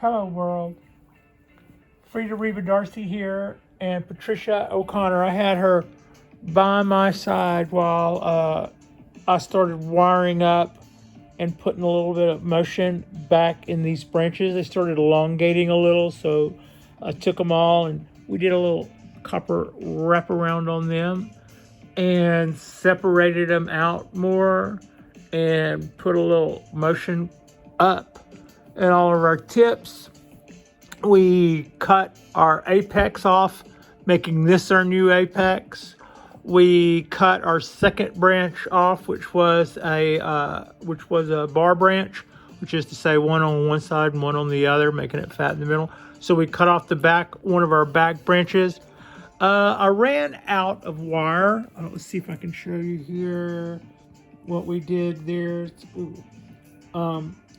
Hello world. Frida Reba Darcy here and Patricia O'Connor. I had her by my side while I started wiring up and putting a little bit of motion back in these branches. They started elongating a little, so I took them all and we did a little copper wraparound on them and separated them out more and put a little motion up in all of our tips. We cut our apex off, making this our new apex. We cut our second branch off, which was a bar branch, which is to say one on one side and one on the other, making it fat in the middle. So we cut off the back, one of our back branches. I ran out of wire. Let's see if I can show you here what we did there.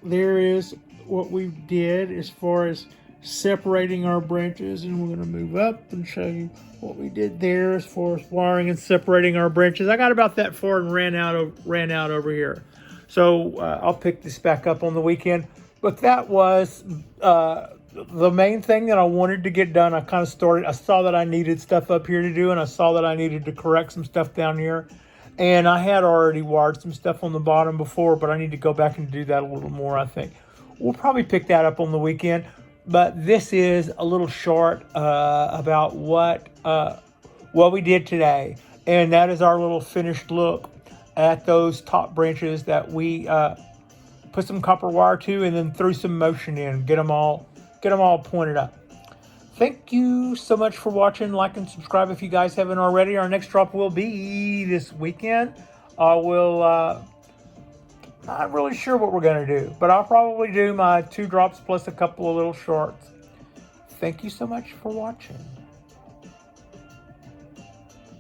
There is what we did as far as separating our branches, and we're going to move up and show you what we did there as far as wiring and separating our branches. I got about that far and ran out over here. So I'll pick this back up on the weekend. But that was the main thing that I wanted to get done. I saw that I needed stuff up here to do, and I saw that I needed to correct some stuff down here. And I had already wired some stuff on the bottom before, but I need to go back and do that a little more, I think. We'll probably pick that up on the weekend. But this is a little short about what we did today. And that is our little finished look at those top branches that we put some copper wire to and then threw some motion in, get them all pointed up. Thank you so much for watching. Like and subscribe if you guys haven't already. Our next drop will be this weekend. Not really sure what we're going to do, but I'll probably do my 2 drops plus a couple of little shorts. Thank you so much for watching.